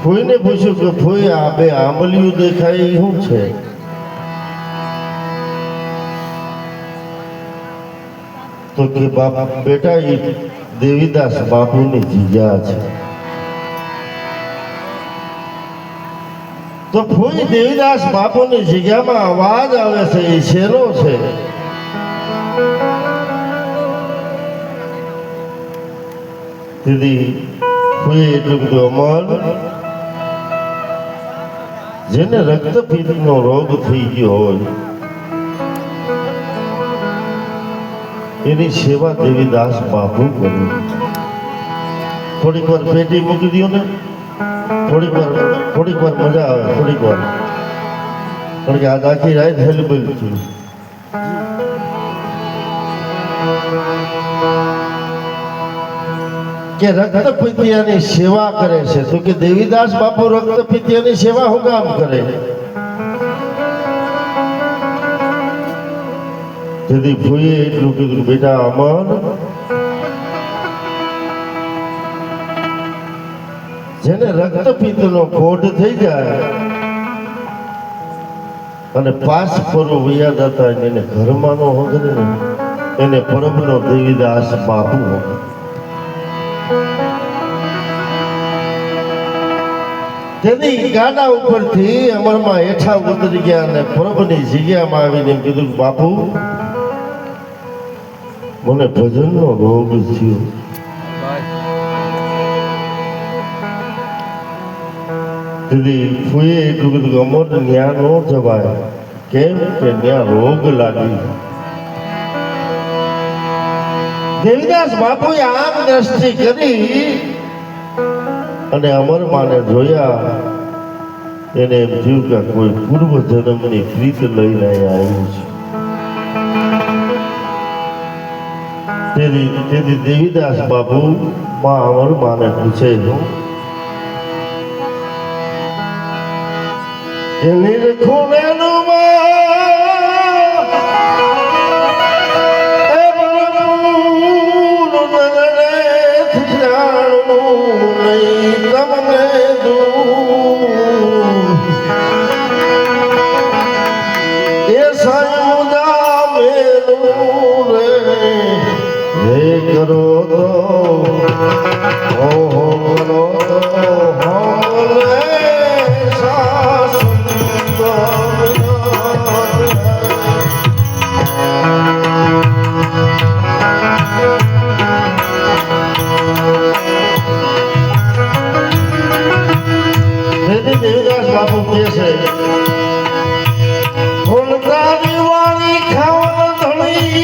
ફોઈને પૂછ્યું કે ફોઈ આ બે આંબલિયું દેખાય એ શું છે? તો કે બાપ બેટા એ દેવીદાસ બાપુની જીજા છે. તો ફોઈ દેવીદાસ બાપુની જગ્યામાં અવાજ આવે છે એ શેનો છે? દીદી ફોઈ એટલું બધું અમલ જેને રક્તપિત્તનો રોગ થઈ ગયો હોય એની સેવા દેવીદાસ બાપુ કરે. થોડીક વાર પેટી મૂકી દો ને, થોડીક વાર મજા આવે, થોડીક વાર. કારણ કે આજ આખી રાત હેલબેલ છું. કે રક્તપિત્તિયાની સેવા કરે છે. તો કે દેવીદાસ બાપુ રક્તપિત્તિયાની સેવા શું કામ કરે? તેથી ભૂએ એટલું કીધું બેટા અમન, જેને રક્તપિત્તનો કોઢ થઈ જાય અને પાસ ફરો વયા જતા એને ઘરમાં નો હોગરે ને એને પરમનો દેવીદાસ બાપુ હોગરે. તેથી ગાડા ઉપરથી અમરમાં હેઠા ઉતરી ગયા અને પ્રભુની જગ્યામાં આવીને કીધું બાપુ મને ભજનનો રોગ થયો. તેથી ફૂએ એટલું કીધું અમર ન્યા ન જવાય. કેમ કે ન્યા રોગ લાગી. દેવીદાસ બાપુએ આમ દ્રષ્ટિ કરી અને અમરમાને જોયા. એને એમ થયું કે કોઈ પૂર્વ જન્મની પ્રીત લઈને આવ્યું છે. તેથી દેવીદાસ બાપુ માં અમરમાને પૂછે છે નિરખુનેનું કરો તો ઓહો કરો તો હોલે દેવીદાસ બાપુ કહે છે ફૂલદારી વાળી ખાવા ધણી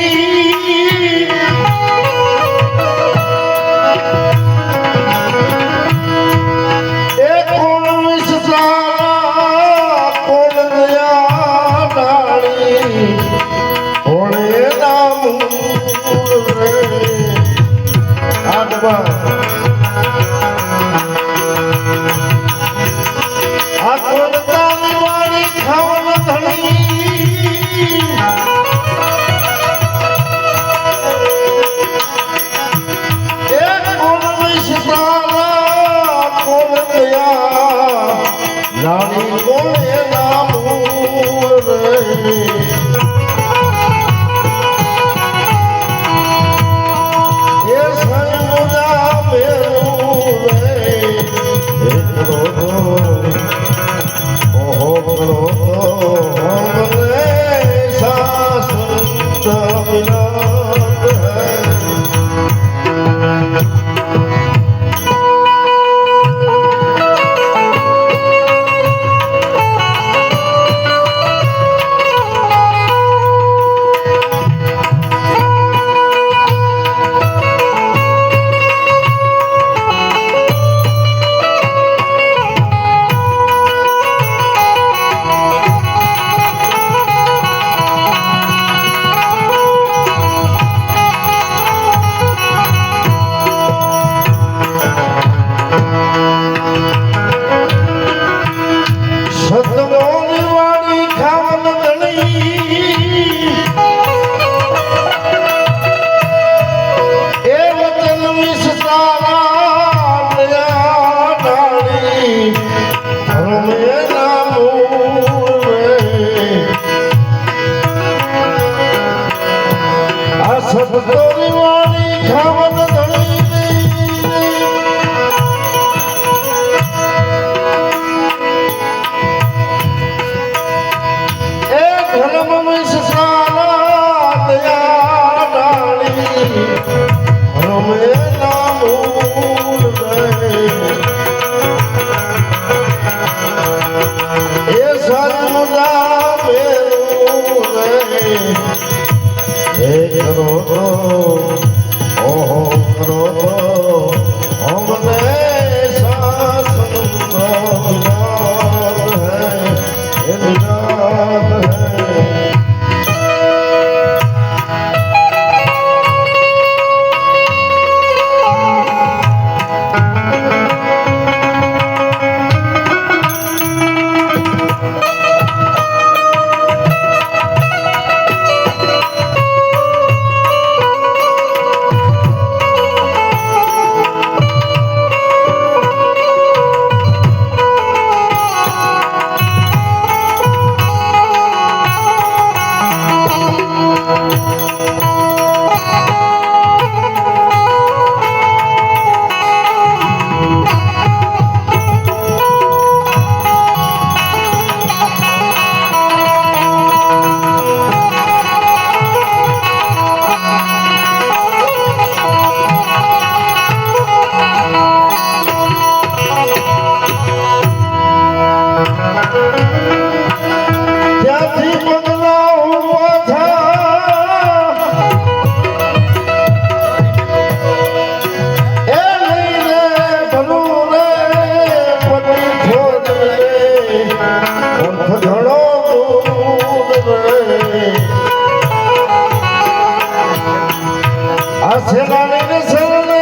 શરણાણી શરણે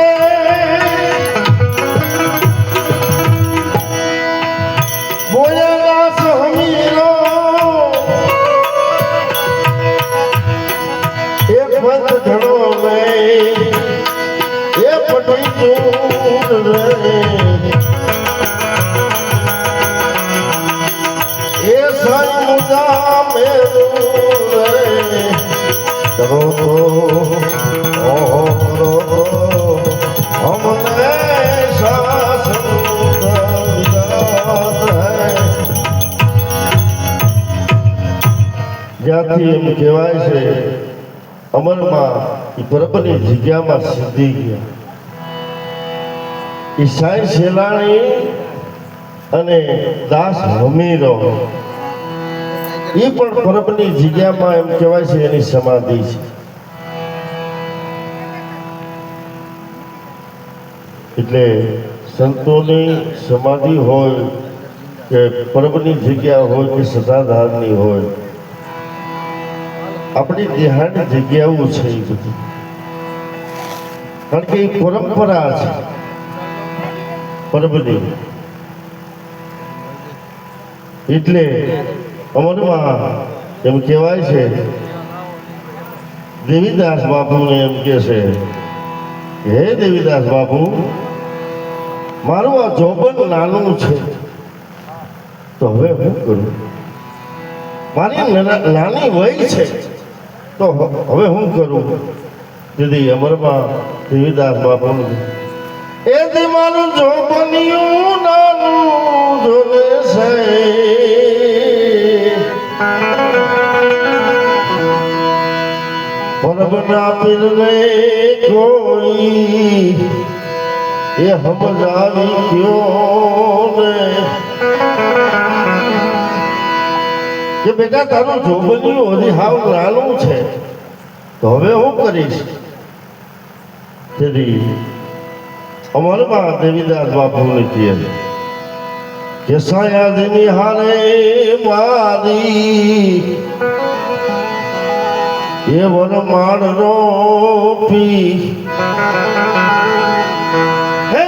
બોયાદાસ હમીરો એક બંધ ઘણો નહીં એ પટી દૂર રે એ સર્વદા મેરું રે કરો તો ઓહો કરો તો હમને શાસન જ્યાંથી એમ કહેવાય છે અમરમાં એ પરબની જગ્યામાં સિદ્ધિ ગયા ઈસાઈ શેલાણી અને દાસ હમીરો એ પણ પરબની જગ્યામાં એમ કહેવાય છે એની સમાધિ છે એટલે સંતોની સમાધિ હોય કે પરબની જગ્યા હોય કે સદાધારની હોય આપણી દેહાની જગ્યાઓ છે એ બધી કારણ કે એ પરંપરા છે પરબની એટલે અમરમાં એમ કહેવાય છે દેવીદાસ બાપુને એમ કે છે હે દેવીદાસ બાપુ મારું આ જોબન નાનું છે તો હવે હું કરું મારી નાની વય છે તો હવે હું કરું દીદી અમરમાં દેવીદાસ બાપુ એ દી મારું જોબનિયું નાનું જોને છે પરબના પીરને કોઈ એ સમજાવી ગયો ને કે બેટા તારું જોબનિયું હજી હાવ નાનું છે તો હવે હું કરીશ તેથી અમરમાં દેવીદાસ બાપુને કહે કે સયાજીની હારે મારી એ વનમાળ રોપી હે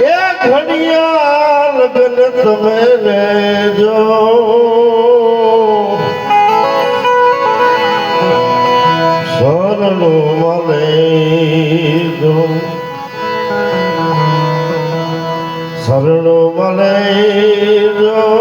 એ ઘડિયા લગન તમે લેજો શરણો મળે જો શરણો મળે જો